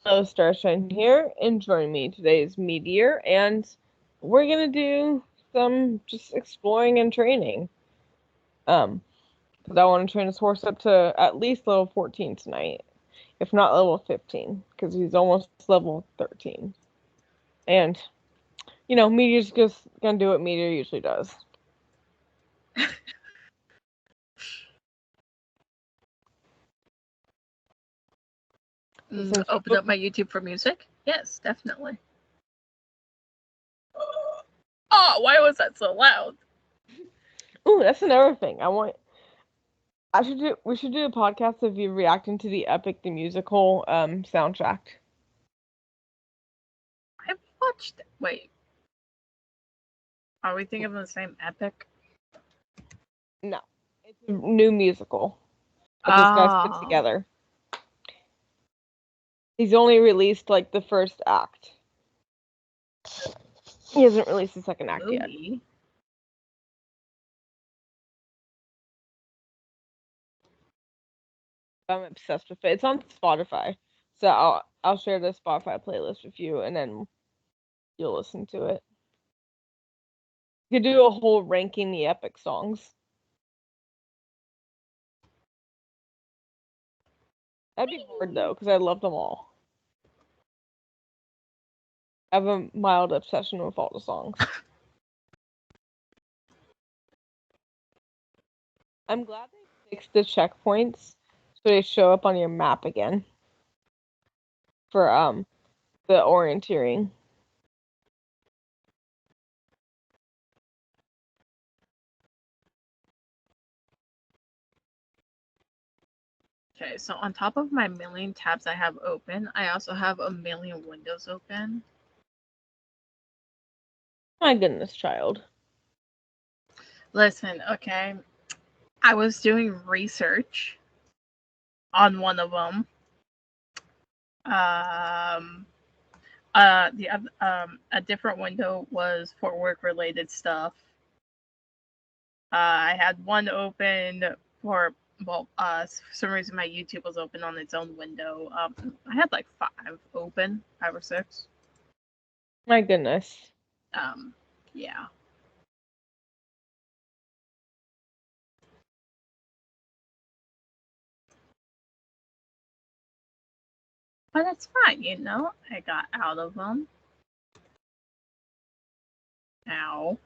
Hello, Starshine here, and joining me today is Meteor, and we're gonna do some just exploring and training. Because I want to train his horse up to at least level 14 tonight, if not level 15, because he's almost level 13. And, Meteor's just gonna do what Meteor usually does. Open up my YouTube for music? Yes, definitely. Oh, why was that so loud? Ooh, that's another thing. We should do a podcast of you reacting to the Epic the Musical soundtrack. I've watched it. Wait. Are we thinking of the same Epic? No. It's a new musical that this guy's put together. He's only released like the first act. He hasn't released the second act yet. I'm obsessed with it. It's on Spotify, so I'll share the Spotify playlist with you, and then you'll listen to it. You could do a whole ranking the Epic songs. That'd be hard though, because I love them all. I have a mild obsession with all the songs. I'm glad they fixed the checkpoints so they show up on your map again for the orienteering. Okay, so on top of my million tabs I have open, I also have a million windows open. My goodness, child. Listen, okay. I was doing research on one of them. A different window was for work-related stuff. I had one open for for some reason my YouTube was open on its own window. I had like 5 or 6. My goodness. Yeah. But it's fine, you know? I got out of them. Ow.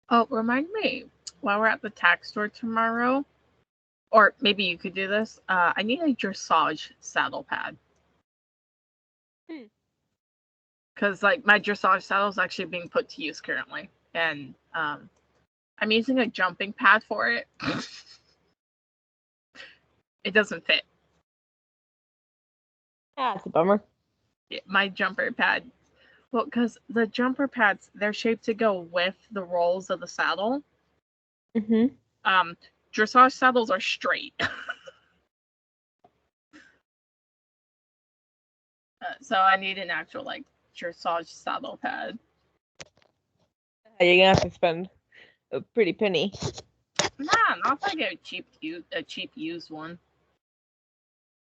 Oh, remind me, while we're at the tack store tomorrow, or maybe you could do this, I need a dressage saddle pad. Because, like, my dressage saddle is actually being put to use currently. And, I'm using a jumping pad for it. It doesn't fit. Yeah, it's a bummer. My jumper pad. Well, because the jumper pads, they're shaped to go with the rolls of the saddle. Dressage saddles are straight. So I need an actual, like, dressage saddle pad. You're gonna have to spend a pretty penny. Nah, not if I get a cheap used one.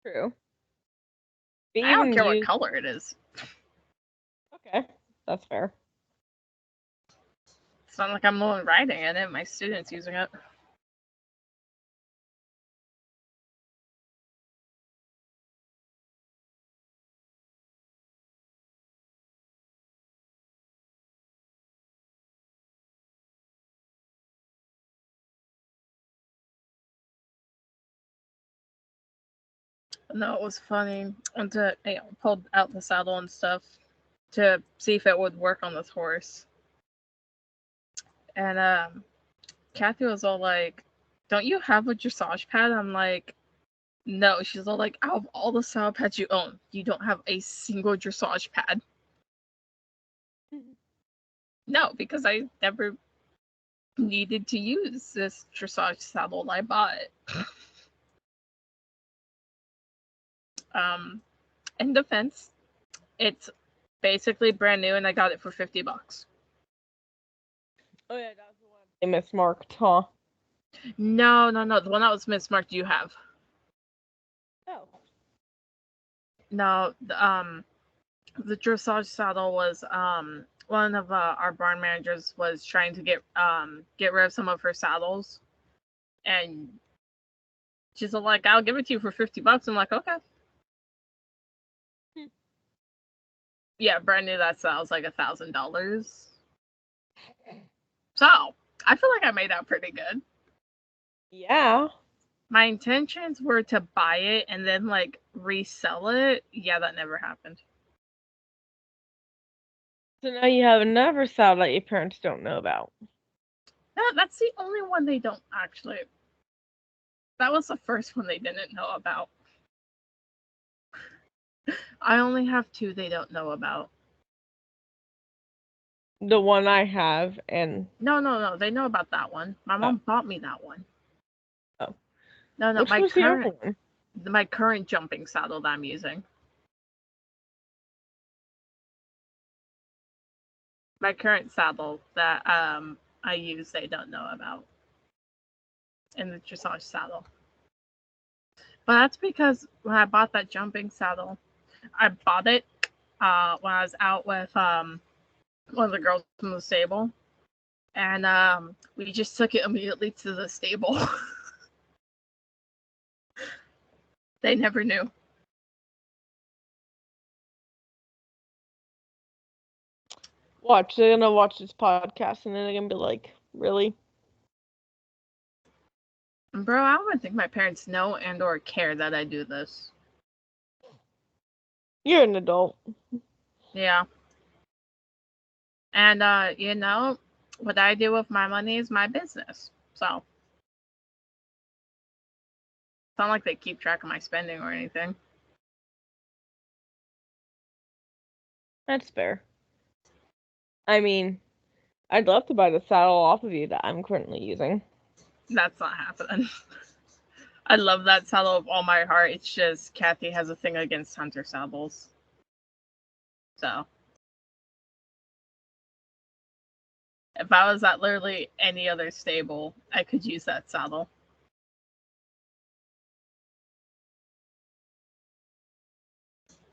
True. I don't care what color it is. Okay, that's fair. It's not like I'm the one riding in it. My students using it. No, it was funny. And to pulled out the saddle and stuff to see if it would work on this horse. And Kathy was all like, "Don't you have a dressage pad?" I'm like, "No." She's all like, "Out of all the saddle pads you own, you don't have a single dressage pad." No, because I never needed to use this dressage saddle I bought. In defense, it's basically brand new and I got it for $50. Oh yeah, that's the one they mismarked, huh? No. The one that was mismarked you have. Oh. No, the dressage saddle was one of our barn managers was trying to get rid of some of her saddles, and she's like, "I'll give it to you for $50." I'm like, "Okay." Yeah, brand new. That saddle's like $1,000. So I feel like I made out pretty good. Yeah. My intentions were to buy it and then like resell it. Yeah, that never happened. So now you have another saddle that your parents don't know about. No, that's the only one they don't actually. That was the first one they didn't know about. I only have two they don't know about. The one I have and No. They know about that one. My mom bought me that one. Oh. No. Which was the other one? My current jumping saddle that I'm using. My current saddle that I use they don't know about. In the dressage saddle. But that's because when I bought that jumping saddle, I bought it when I was out with one of the girls from the stable. And we just took it immediately to the stable. They never knew. Watch, they're gonna watch this podcast and then they're gonna be like, really? Bro, I don't think my parents know and or care that I do this. You're an adult. Yeah. And what I do with my money is my business. So it's not like they keep track of my spending or anything. That's fair. I mean, I'd love to buy the saddle off of you that I'm currently using. That's not happening. I love that saddle with all my heart. It's just Kathy has a thing against hunter saddles. So if I was at literally any other stable, I could use that saddle.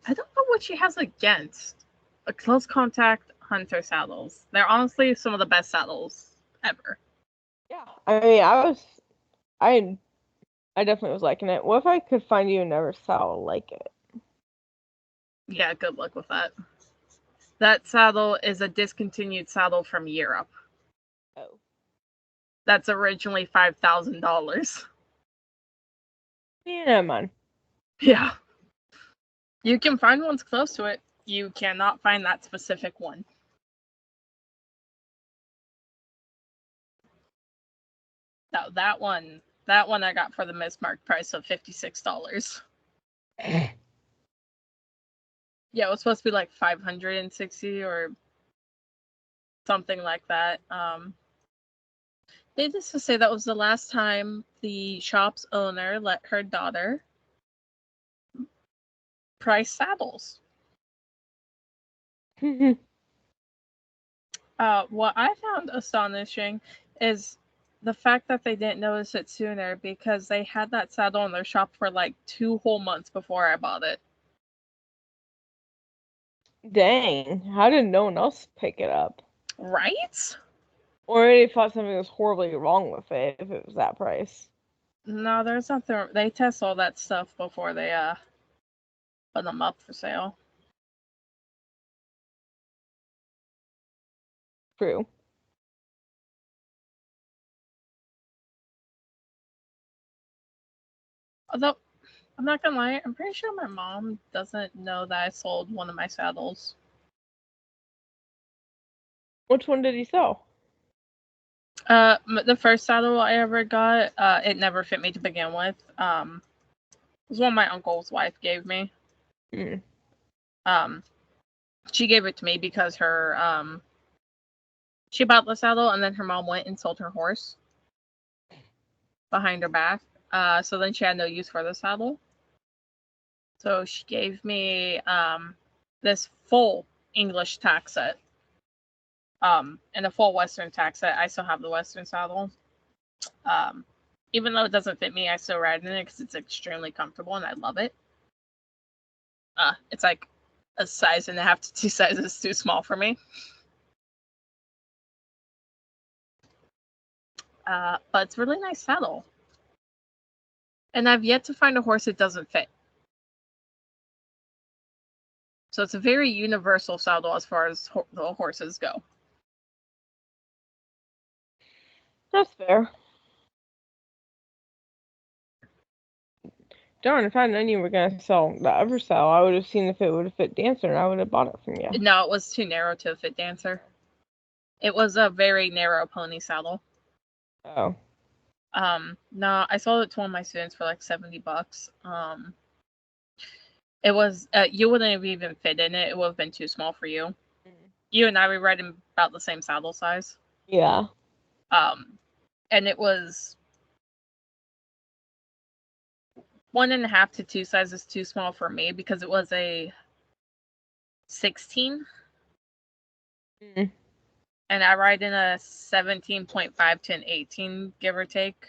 I don't know what she has against a close contact hunter saddles. They're honestly some of the best saddles ever. Yeah. I mean, I definitely was liking it. What if I could find you another saddle like it? Yeah, good luck with that. That saddle is a discontinued saddle from Europe. Oh. That's originally $5,000. Yeah, never mind. Yeah. You can find ones close to it. You cannot find that specific one. No, that one I got for the mismarked price of $56. Yeah, it was supposed to be like 560 or something like that. Needless to say, that was the last time the shop's owner let her daughter price saddles. What I found astonishing is the fact that they didn't notice it sooner, because they had that saddle in their shop for like 2 whole months before I bought it. Dang, how did no one else pick it up? Right? Or they thought something was horribly wrong with it if it was that price. No, there's nothing. They test all that stuff before they put them up for sale. True. Although, I'm not gonna lie, I'm pretty sure my mom doesn't know that I sold one of my saddles. Which one did he sell? The first saddle I ever got, it never fit me to begin with. It was one my uncle's wife gave me. Mm. She gave it to me because her She bought the saddle, and then her mom went and sold her horse behind her back. So then she had no use for the saddle. So she gave me this full English tack set, and a full Western tack set. I still have the Western saddle. Even though it doesn't fit me, I still ride in it because it's extremely comfortable and I love it. It's like a size and a half to 2 sizes too small for me. But it's a really nice saddle. And I've yet to find a horse it doesn't fit. So it's a very universal saddle as far as the horses go. That's fair. Darn, if I'd known you were going to sell the other saddle, I would have seen if it would have fit Dancer, and I would have bought it from you. No, it was too narrow to fit Dancer. It was a very narrow pony saddle. Oh. No, I sold it to one of my students for like $70. It was you wouldn't have even fit in it. It would have been too small for you. You and I were riding about the same saddle size. Yeah. And it was 1.5 to 2 sizes too small for me because it was a 16. Mm. And I ride in a 17.5 to an 18, give or take,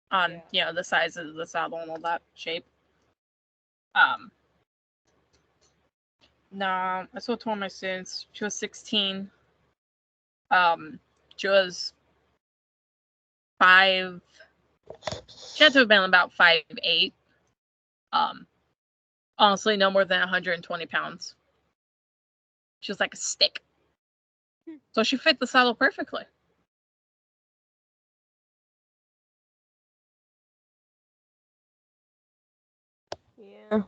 on the size of the saddle and all that shape. No, I sold to one of my students. She was 16. She was 5. She had to have been about 5'8". Honestly, no more than 120 pounds. She was like a stick. So she fit the saddle perfectly. Yeah.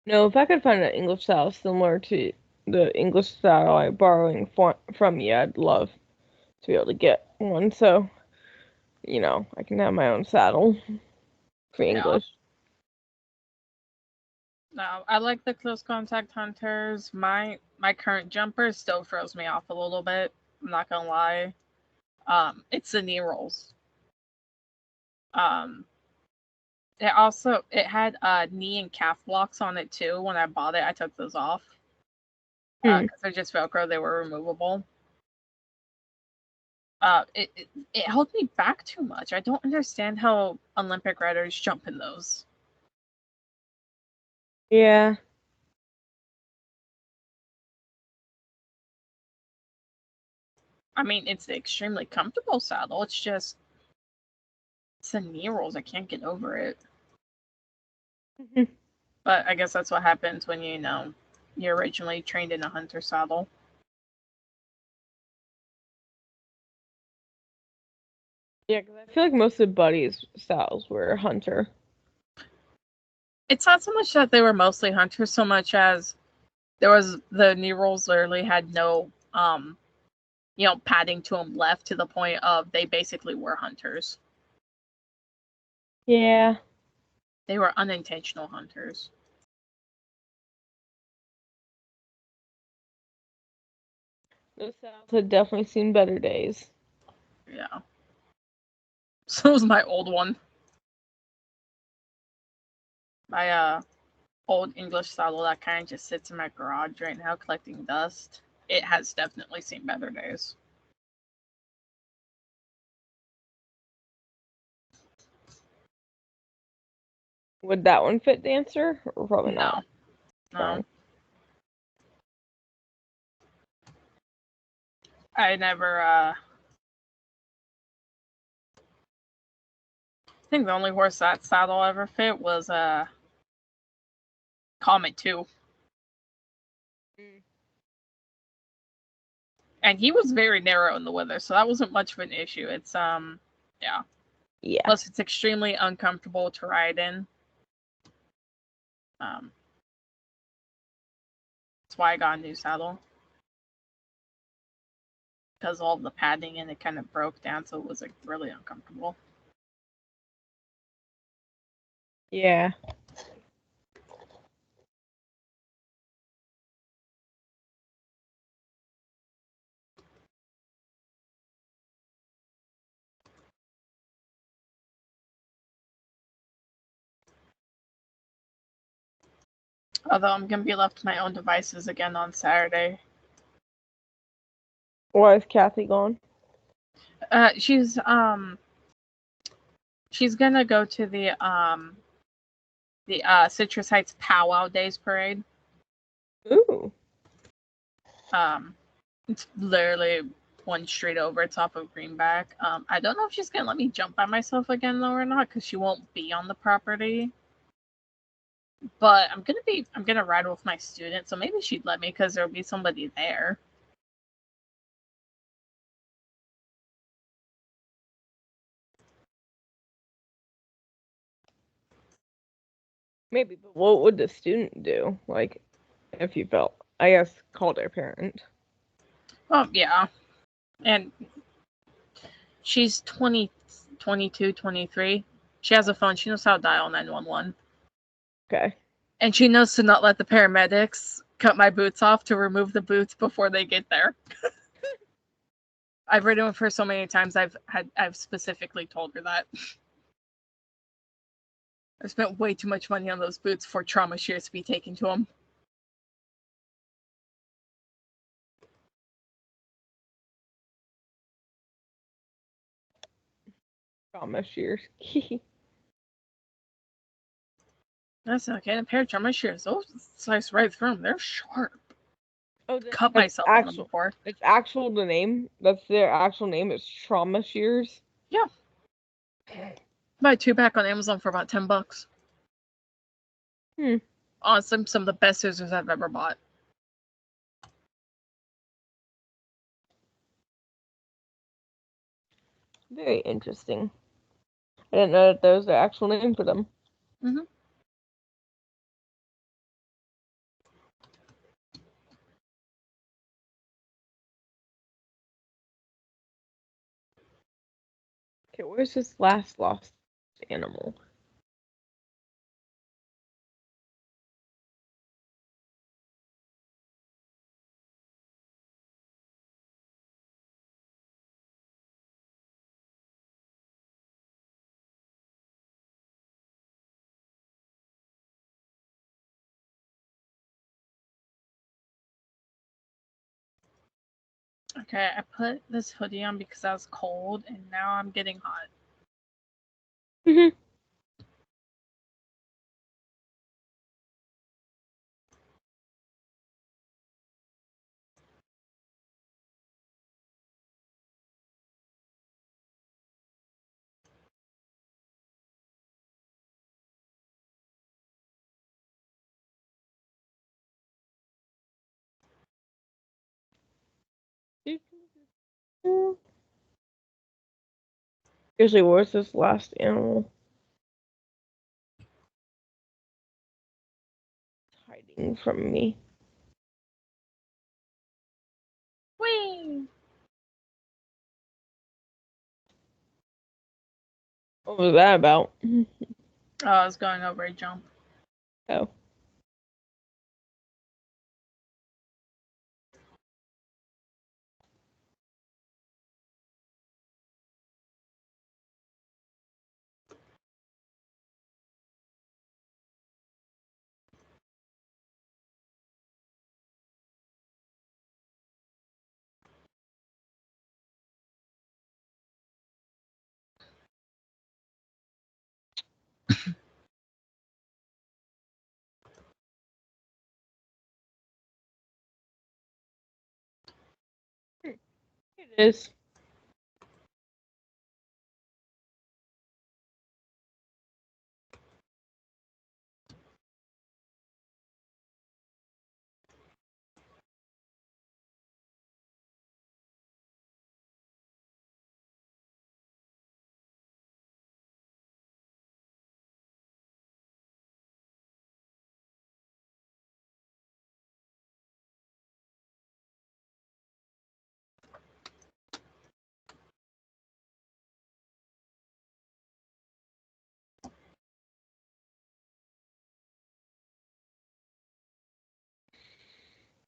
No, if I could find an English saddle similar to the English saddle I'm borrowing from you, I'd love to be able to get one. So, I can have my own saddle for English. No, I like the close contact hunters. My current jumper still throws me off a little bit. I'm not gonna lie. It's the knee rolls. It had knee and calf blocks on it too. When I bought it, I took those off because they're just Velcro. They were removable. It held me back too much. I don't understand how Olympic riders jump in those. Yeah. I mean, it's an extremely comfortable saddle. It's just the knee rolls. I can't get over it. But I guess that's what happens when you're originally trained in a hunter saddle. Yeah, because I feel like most of Buddy's saddles were hunter. It's not so much that they were mostly hunters, so much as the knee rolls literally had no padding to them left, to the point of they basically were hunters. Yeah. They were unintentional hunters. Those saddles had definitely seen better days. Yeah. So was my old one. My old English saddle that kind of just sits in my garage right now collecting dust. It has definitely seen better days. Would that one fit Dancer? Or probably not. No. I never, I think the only horse that saddle ever fit was, Comet 2. And he was very narrow in the weather, so that wasn't much of an issue. It's, yeah. Yeah. Plus, it's extremely uncomfortable to ride in. That's why I got a new saddle. Because all the padding in it kind of broke down, so it was like really uncomfortable. Yeah. Although I'm gonna be left to my own devices again on Saturday. Why is Kathy gone? She's gonna go to the Citrus Heights Powwow Days parade. Ooh. It's literally one street over. It's off of Greenback. I don't know if she's gonna let me jump by myself again though or not, because she won't be on the property. But I'm gonna ride with my student, so maybe she'd let me because there'll be somebody there. Maybe, but what would the student do? Like, if you felt, I guess, call their parent. Oh yeah, and she's 20, 22, 23. She has a phone. She knows how to dial 911. Okay. And she knows to not let the paramedics cut my boots off to remove the boots before they get there. I've ridden with her so many times. I've specifically told her that. I've spent way too much money on those boots for trauma shears to be taken to them. Trauma shears. That's okay. A pair of trauma shears, those slice right through them. They're sharp. Oh, Cut myself on them before. It's actual the name. That's their actual name. It's trauma shears. Yeah. Buy 2-pack on Amazon for about $10. Honestly, some of the best scissors I've ever bought. Very interesting. I didn't know that there was the actual name for them. Mm-hmm. Okay, where's this last lost animal? Okay, I put this hoodie on because I was cold, and now I'm getting hot. Mm-hmm. Usually, where's this last animal? It's hiding from me. Whee! What was that about? Oh, I was going over a jump. Oh. It is.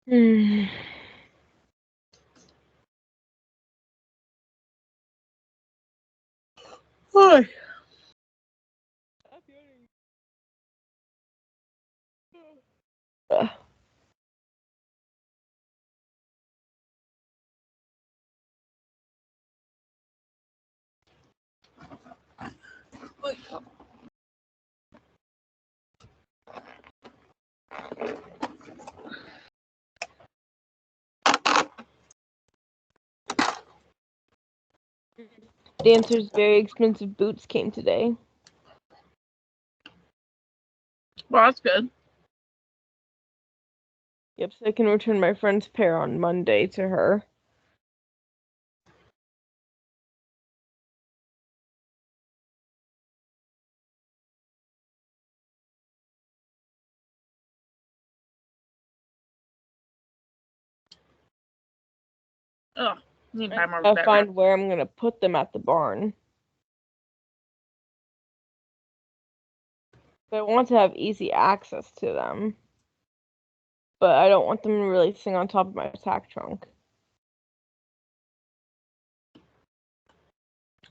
Hmm. Hi. Ugh. Dancer's very expensive boots came today. Well, that's good. Yep, so I can return my friend's pair on Monday to her. Ugh. Need to buy I more gotta vet wrap. find where I'm gonna put them at the barn. I want to have easy access to them, but I don't want them really sitting on top of my sack trunk.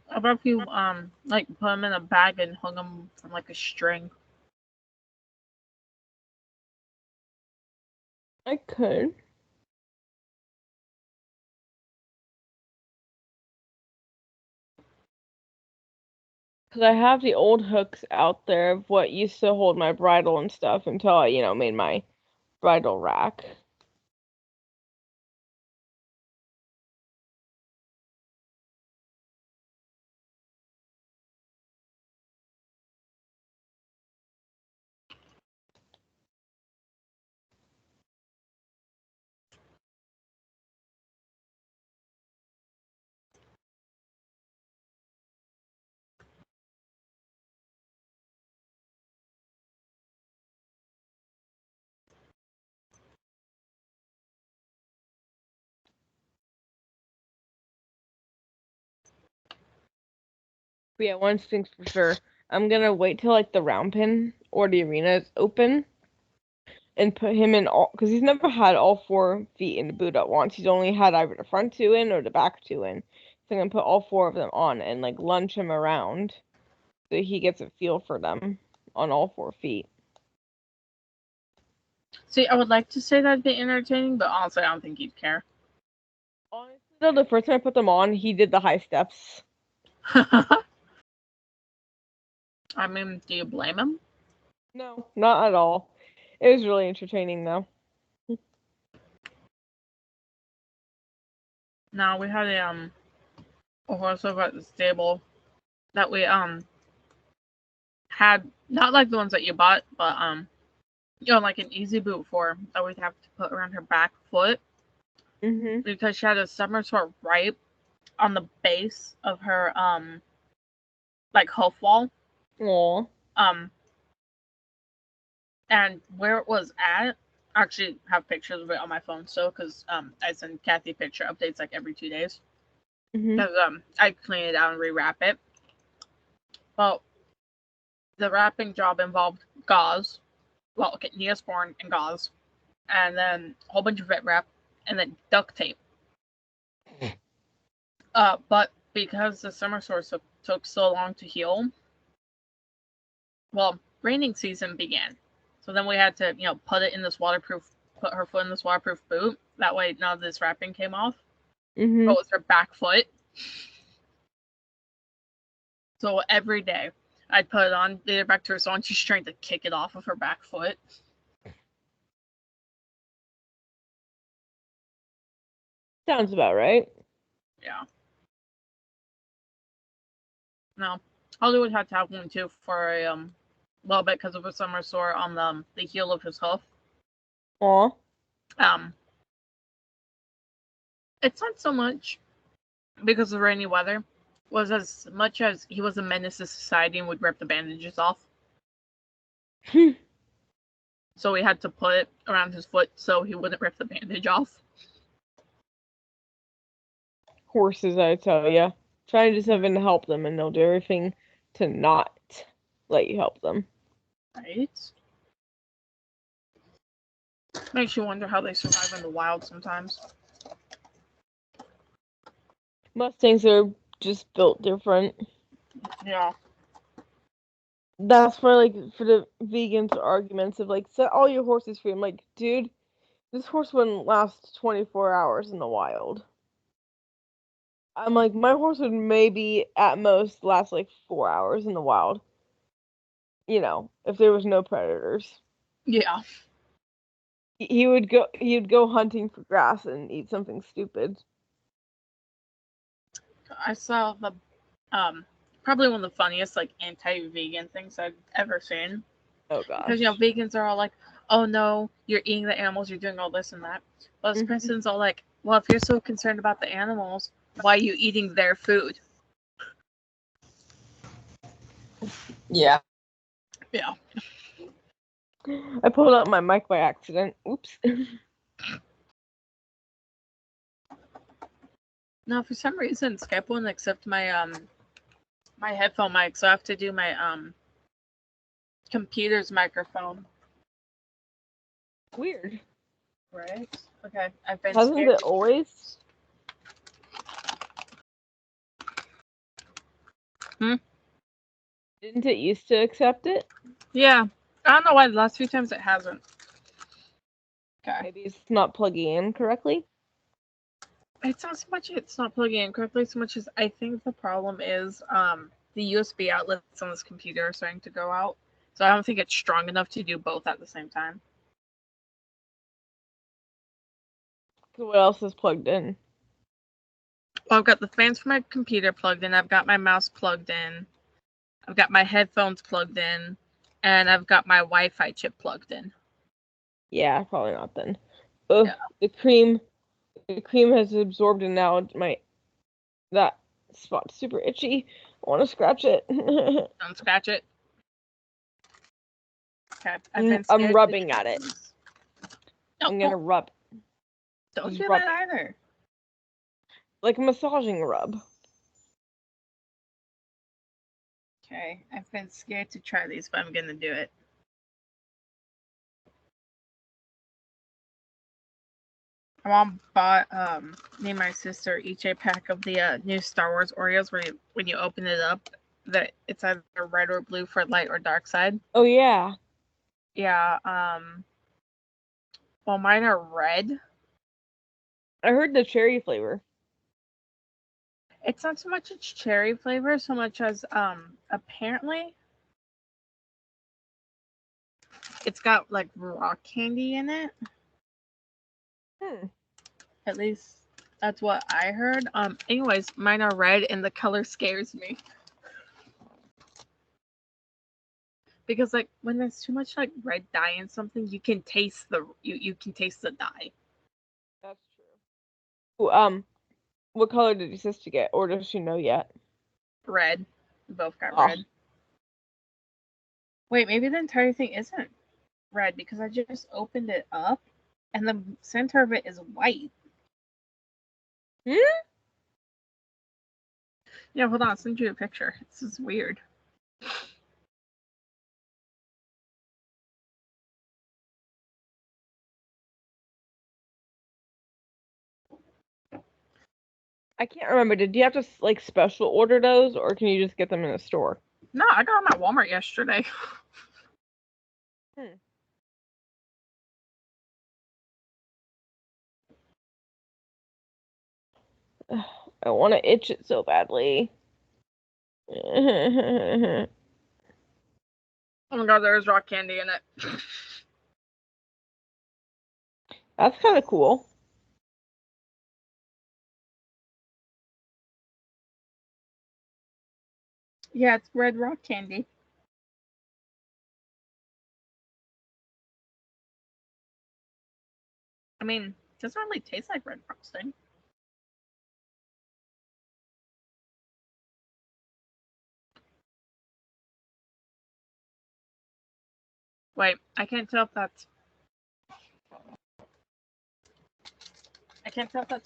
How about if you like put them in a bag and hung them from like a string? I could. Because I have the old hooks out there of what used to hold my bridle and stuff until I, made my bridle rack. But yeah, one thing's for sure. I'm gonna wait till like the round pin or the arena is open and put him in all, because he's never had all 4 feet in the boot at once. He's only had either the front 2 in or the back 2 in. So I'm gonna put all 4 of them on and like lunge him around so he gets a feel for them on all 4 feet. See, I would like to say that'd be entertaining, but honestly, I don't think he'd care. Honestly, though, the first time I put them on, he did the high steps. I mean, do you blame him? No, not at all. It was really entertaining though. No, we had a horse over at the stable that we had not like the ones that you bought, but like an easy boot for that we'd have to put around her back foot because she had a summer sore right on the base of her like hoof wall. Aw. And where it was at, I actually have pictures of it on my phone still because I send Kathy picture updates like every 2 days because I clean it out and rewrap it. Well, the wrapping job involved gauze, well, okay, Neosporin and gauze, and then a whole bunch of vet wrap, and then duct tape. But because the summer sore took so long to heal, well, raining season began. So then we had to, put her foot in this waterproof boot. That way none of this wrapping came off. But with her back foot. So every day I'd put it on, lead her back to her saw, and she's trying to kick it off of her back foot. Sounds about right. Yeah. No. Hollywood had to have one too for a little bit because of a summer sore on the heel of his hoof. Aw. It's not so much because of rainy weather, was as much as he was a menace to society and would rip the bandages off. So we had to put it around his foot so he wouldn't rip the bandage off. Horses, I tell ya. Try to do something to help them, and they'll do everything to not let you help them. Right? Makes you wonder how they survive in the wild sometimes. Mustangs are just built different. Yeah. That's for the vegans arguments of like set all your horses free. I'm like, dude, this horse wouldn't last 24 hours in the wild. I'm like, my horse would maybe at most last like 4 hours in the wild. You know, if there was no predators. Yeah. He'd go hunting for grass and eat something stupid. I saw the probably one of the funniest like anti-vegan things I've ever seen. Oh gosh. Because vegans are all like, "Oh no, you're eating the animals, you're doing all this and that." But this person's all like, "Well, if you're so concerned about the animals, why are you eating their food?" Yeah. Yeah. I pulled out my mic by accident. Oops. No, for some reason Skype won't accept my my headphone mic, so I have to do my computer's microphone. Weird. Right? Okay. I've been Hasn't scared. it always? Didn't it used to accept it? Yeah. I don't know why the last few times it hasn't. Okay. Maybe it's not plugging in correctly. It's not so much it's not plugging in correctly so much as I think the problem is the USB outlets on this computer are starting to go out. So I don't think it's strong enough to do both at the same time. So what else is plugged in? Well, I've got the fans for my computer plugged in, I've got my mouse plugged in, I've got my headphones plugged in, and I've got my Wi-Fi chip plugged in. Yeah, probably not then. Ugh, Yeah. the cream has absorbed and now that spot's super itchy. I want to scratch it. Don't scratch it. Okay. I'm rubbing at it. No, I'm gonna rub. don't just do rub that either. Like a massaging rub. Okay, I've been scared to try these, but I'm gonna do it. My mom bought me and my sister each a pack of the new Star Wars Oreos where when you open it up, that it's either red or blue for light or dark side. Oh yeah. Yeah, well mine are red. I heard the cherry flavor. It's not so much its cherry flavor so much as apparently it's got like rock candy in it. At least that's what I heard. Anyways, mine are red and the color scares me. Because like when there's too much like red dye in something, you can taste you can taste the dye. That's true. Ooh, what color did your sister get, or does she know yet? Red. We both got Oh. red. Wait, maybe the entire thing isn't red because I just opened it up and the center of it is white. Hmm? Yeah, hold on, I'll send you a picture. This is weird. I can't remember. Did you have to like special order those, or can you just get them in a store? No, I got them at Walmart yesterday. I want to itch it so badly. Oh my god, there's rock candy in it. That's kind of cool. Yeah, it's red rock candy. I mean, it doesn't really taste like red frosting. Wait, I can't tell if that's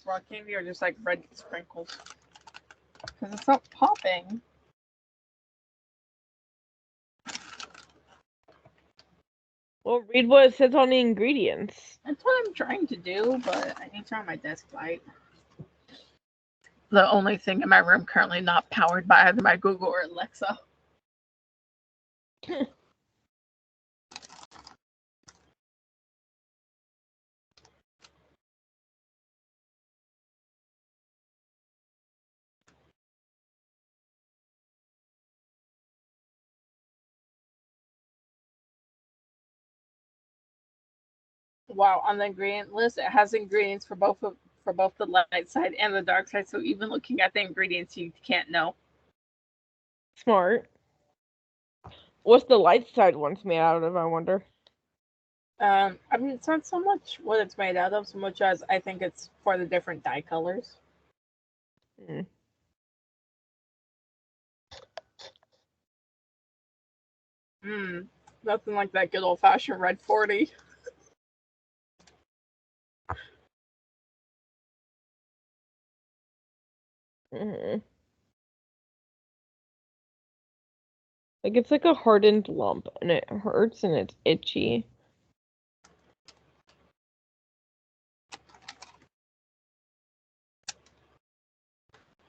rock candy or just like red sprinkles. Because it's not popping. Well, read what it says on the ingredients. That's what I'm trying to do, but I need to turn on my desk light. The only thing in my room currently not powered by either my Google or Alexa. Wow, on the ingredient list, it has ingredients for both the light side and the dark side. So even looking at the ingredients, you can't know. Smart. What's the light side ones made out of, I wonder? I mean, it's not so much what it's made out of, so much as I think it's for the different dye colors. Hmm. Nothing like that good old fashioned red 40. Mm-hmm. Like, it's like a hardened lump, and it hurts, and it's itchy.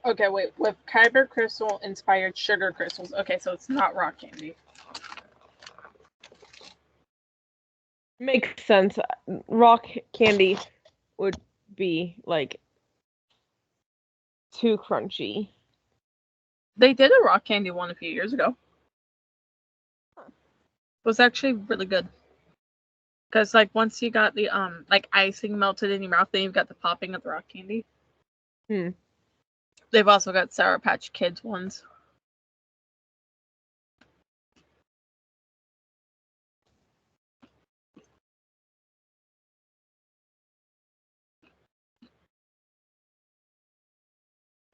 Okay, wait. With Kyber crystal inspired sugar crystals. Okay, so it's not rock candy. Makes sense. Rock candy would be, like, too crunchy. They did a rock candy one a few years ago. It was actually really good. Because, like, once you got the, like, icing melted in your mouth, then you've got the popping of the rock candy. Hmm. They've also got Sour Patch Kids ones.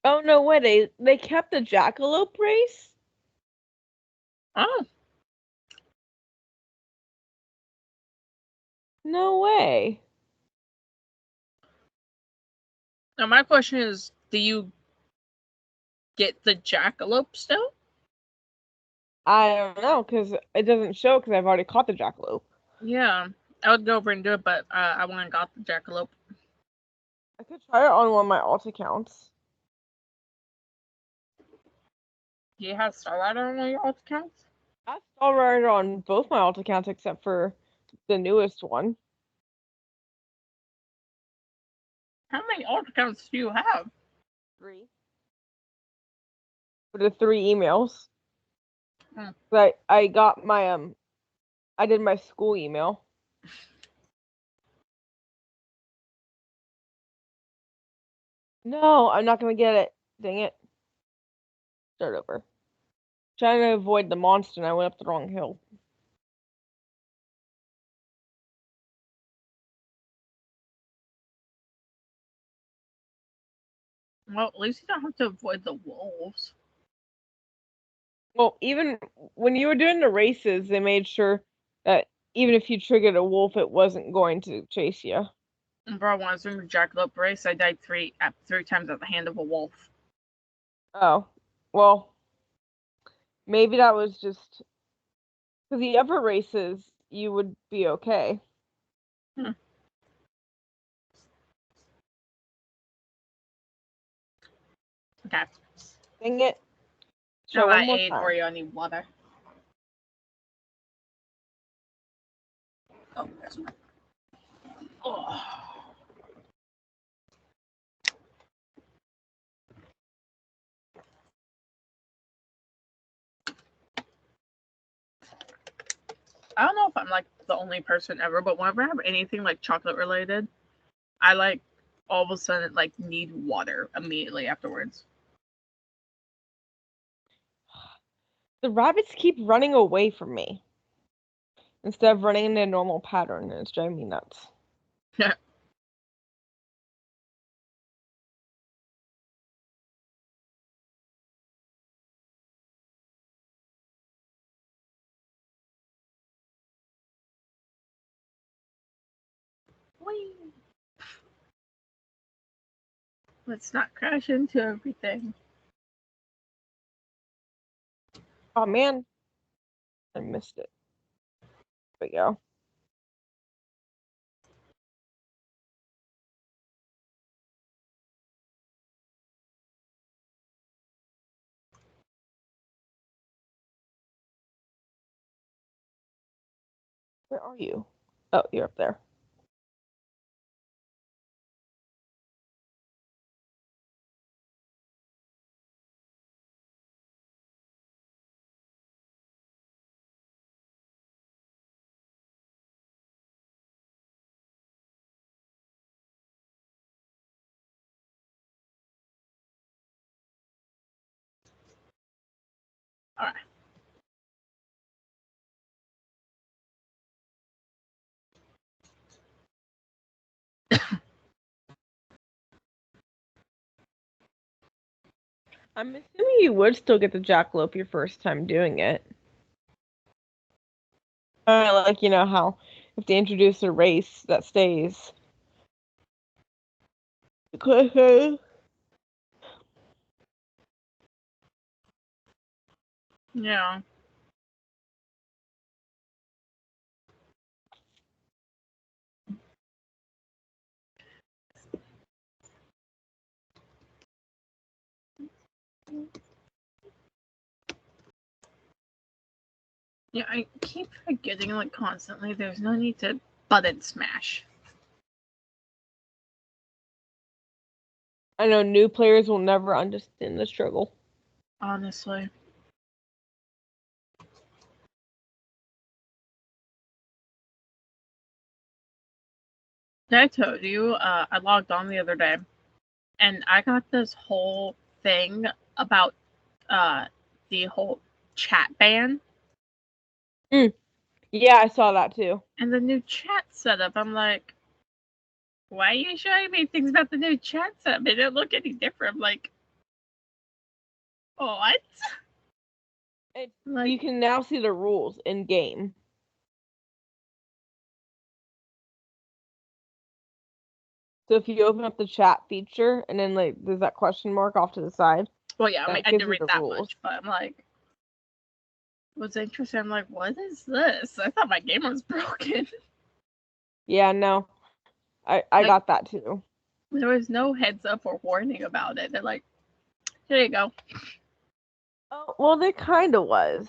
Oh, no way. They kept the jackalope race? Oh. No way. Now, my question is, do you get the jackalope still? I don't know, because it doesn't show, because I've already caught the jackalope. Yeah. I would go over and do it, but I went and got the jackalope. I could try it on one of my alt accounts. Do you have Star Rider on your alt accounts? I have Star Rider on both my alt accounts except for the newest one. How many alt accounts do you have? 3. For the 3 emails. Hmm. I got my I did my school email. No, I'm not gonna get it. Dang it. Start over. Trying to avoid the monster and I went up the wrong hill. Well, at least you don't have to avoid the wolves. Well, even when you were doing the races, they made sure that even if you triggered a wolf, it wasn't going to chase you. Bro, when I was doing the jackalope race, I died three times at the hand of a wolf. Oh, well, maybe that was just because the other races you would be okay. Okay. Dang it. No, Try one I more ate time. Oreo. I need water. Oh, there's one. Oh. I don't know if I'm like the only person ever, but whenever I have anything like chocolate related, I like all of a sudden like need water immediately afterwards. The rabbits keep running away from me instead of running in their normal pattern, and it's driving me nuts. Whee! Let's not crash into everything. Oh man, I missed it. There we go. Where are you? Oh, you're up there. All right. I'm assuming you would still get the jackalope your first time doing it. Like, you know how if they introduce a race that stays. Yeah. Yeah, I keep forgetting, like, constantly, there's no need to button smash. I know new players will never understand the struggle. Honestly. I told you, I logged on the other day, and I got this whole thing about the whole chat ban. Yeah, I saw that too. And the new chat setup, I'm like, why are you showing me things about the new chat setup? It didn't look any different. I'm like, what? You can now see the rules in game. So if you open up the chat feature and then like there's that question mark off to the side. Well, yeah, I mean, I gives didn't you read the that rules. much, but I'm like, what's interesting? I'm like, what is this? I thought my game was broken. Yeah, no. I Like, got that too. There was no heads up or warning about it. They're like, here you go. Oh, well, there kind of was.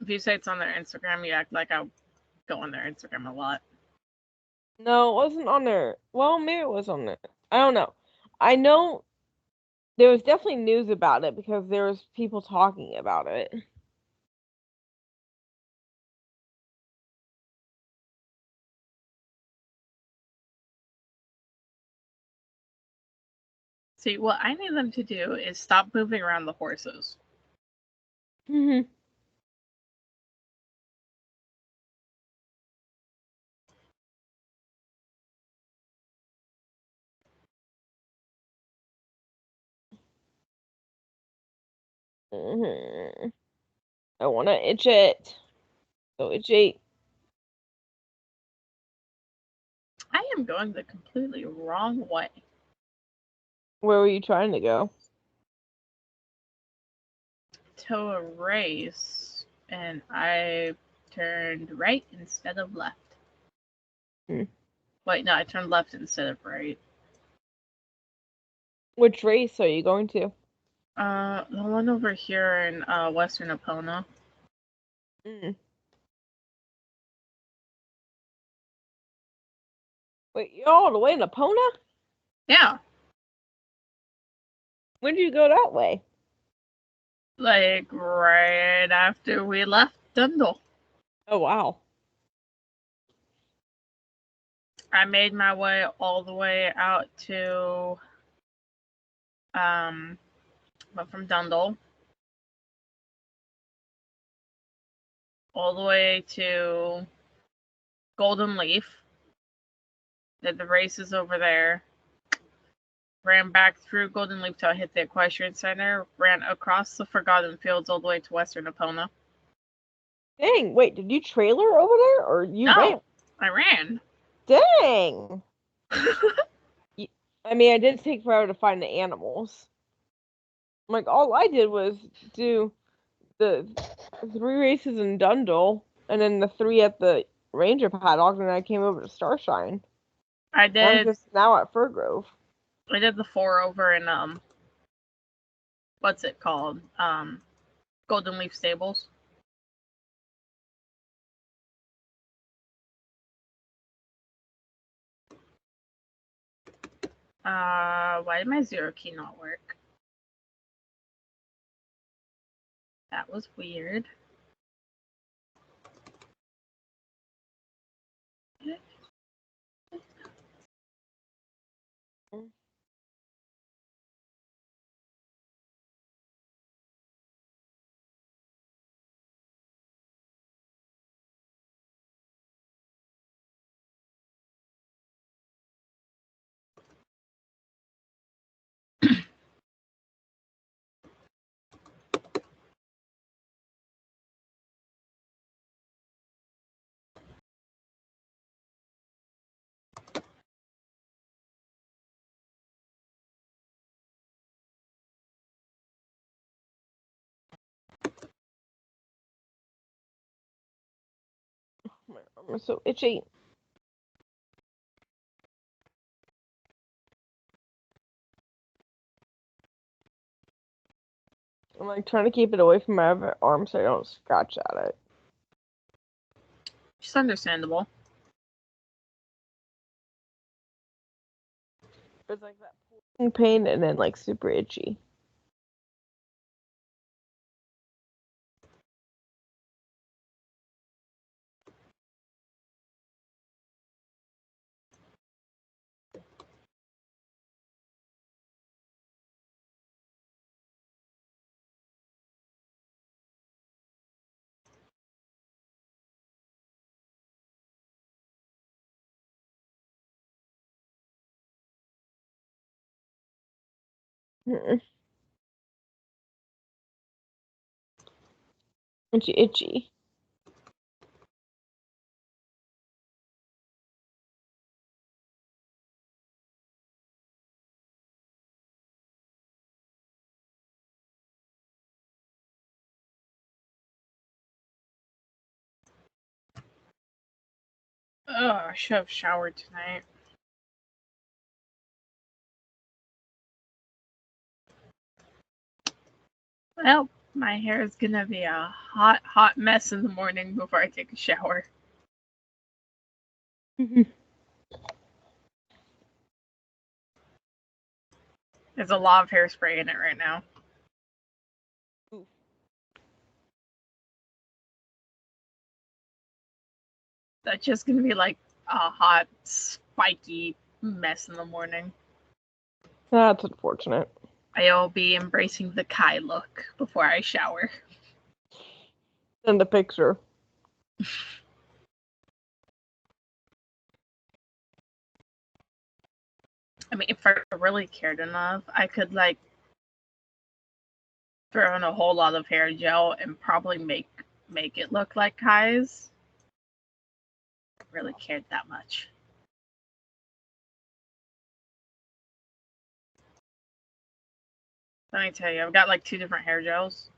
If you say it's on their Instagram, you act like I go on their Instagram a lot. No, it wasn't on there. Well, maybe it was on there. I don't know. I know there was definitely news about it because there was people talking about it. See, what I need them to do is stop moving around the horses. Mhm. Mhm. I want to itch it. So itchy. I am going the completely wrong way. Where were you trying to go? To a race, and I turned right instead of left. Hmm. Wait, no, I turned left instead of right. Which race are you going to? The one over here in Western Epona. Mm. Wait, you're all the way in Epona? Yeah, When did you go that way? like right after we left Dundle. Oh, wow. I made my way all the way out to, but from Dundle, all the way to Golden Leaf. Did the races over there. Ran back through Golden Leaf till I hit the Equestrian Center. Ran across the Forgotten Fields all the way to Western Epona. Dang, wait, did you trailer over there or you No, ran? I ran. Dang. I mean, I did take forever to find the animals. Like, all I did was do the 3 races in Dundle and then the 3 at the Ranger paddock, and I came over to Starshine. I I'm did. just now at Furgrove. I did the 4 over in what's it called? Golden Leaf Stables. Why did my 0 key not work? That was weird. My arm is so itchy. I'm like trying to keep it away from my other arm so I don't scratch at it. It's understandable. It's like that pulsing pain and then like super itchy. Mm-mm. Itchy, itchy. Oh, I should have showered tonight. Well, my hair is gonna be a hot, hot mess in the morning before I take a shower. There's a lot of hairspray in it right now. Oof. That's just gonna be like a hot, spiky mess in the morning. That's unfortunate. I'll be embracing the Kai look before I shower. Send a picture. I mean, if I really cared enough, I could like throw in a whole lot of hair gel and probably make it look like Kai's. I really cared that much. Let me tell you, I've got like 2 different hair gels.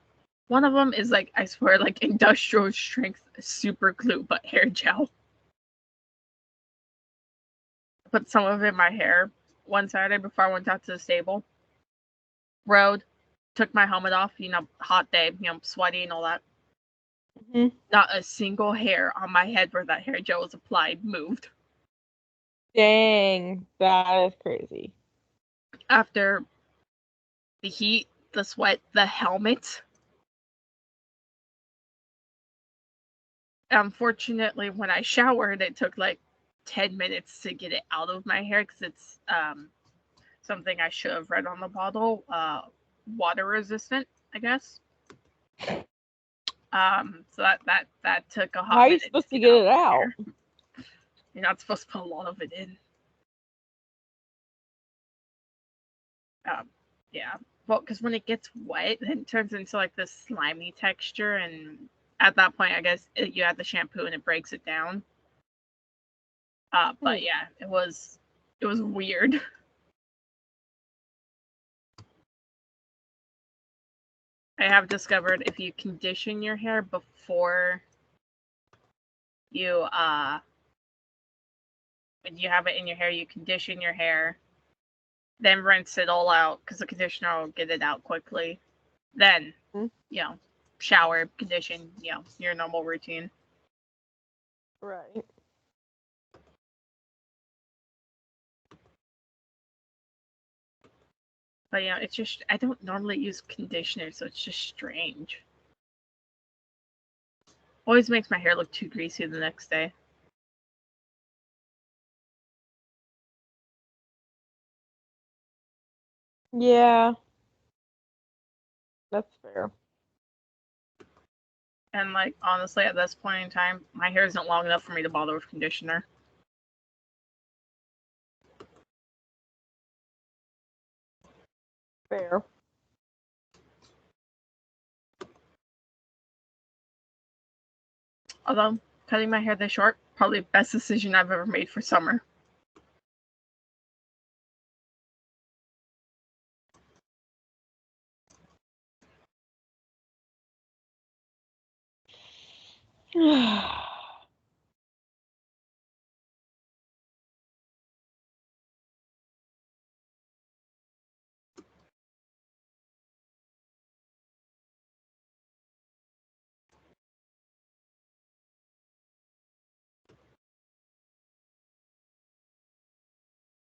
One of them is like, I swear, like industrial strength super glue, but hair gel. I put some of it in my hair one Saturday before I went out to the stable. Rode, took my helmet off, hot day, sweaty and all that. Mm-hmm. Not a single hair on my head where that hair gel was applied moved. Dang, that is crazy. After the heat, the sweat, the helmet. Unfortunately, when I showered, it took like 10 minutes to get it out of my hair because it's something I should have read on the bottle. Water resistant, I guess. So that took a hot How are you minute supposed to get it out? You're not supposed to put a lot of it in. Yeah. Well, because when it gets wet, then it turns into like this slimy texture, and at that point, I guess you add the shampoo and it breaks it down. But yeah, it was weird. I have discovered if you condition your hair before you when you have it in your hair, you condition your hair, then rinse it all out because the conditioner will get it out quickly. Then, shower, condition, your normal routine. Right. But yeah, it's just I don't normally use conditioner, so it's just strange. Always makes my hair look too greasy the next day. Yeah. That's fair. And like honestly, at this point in time, my hair isn't long enough for me to bother with conditioner. Fair. Although cutting my hair this short, probably the best decision I've ever made for summer.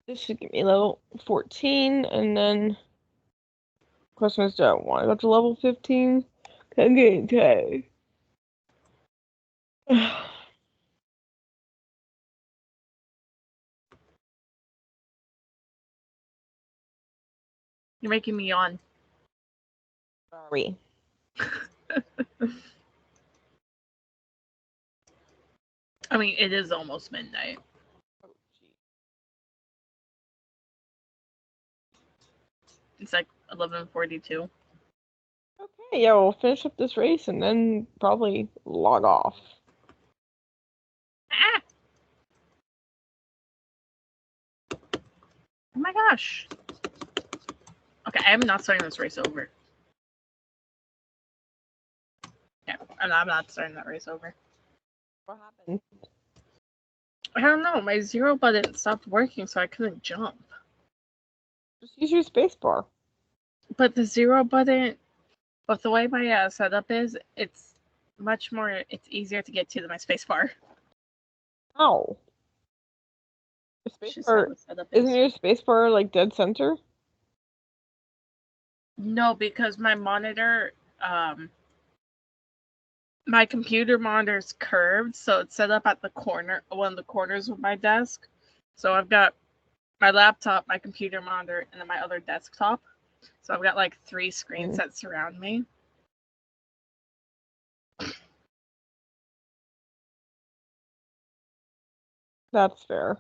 This should give me level 14, and then question is, do I want to go to level 15? I'm getting tired. You're making me yawn. Sorry. I mean, it is almost midnight. Oh, gee. It's like 11:42. Okay, yeah, we'll finish up this race and then probably log off. Ah! Oh my gosh. Okay, I am not starting this race over. Yeah, I'm not starting that race over. What happened? I don't know. My 0 button stopped working, so I couldn't jump. Just use your spacebar. But the 0 button, but the way my setup is, it's much more. It's easier to get to than my spacebar. Ow. Your It's just how spacebar, the setup isn't is. your spacebar like dead center? No, because my monitor, my computer monitor's curved, so it's set up at the corner, one of the corners of my desk. So I've got my laptop, my computer monitor, and then my other desktop. So I've got like 3 screens that surround me. That's fair.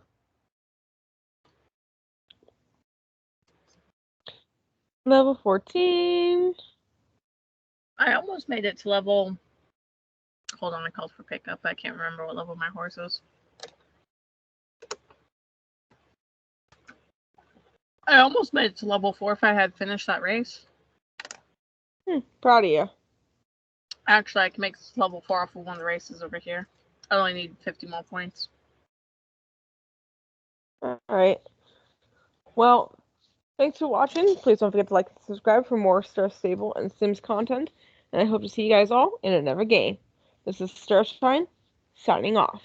Level 14. I almost made it to level. Hold on, I called for pickup. I can't remember what level my horse is. I almost made it to level 4 if I had finished that race. Proud of you. Actually, I can make level 4 off of one of the races over here. I only need 50 more points. Alright. Well, thanks for watching. Please don't forget to like and subscribe for more Star Stable and Sims content. And I hope to see you guys all in another game. This is Starshine, signing off.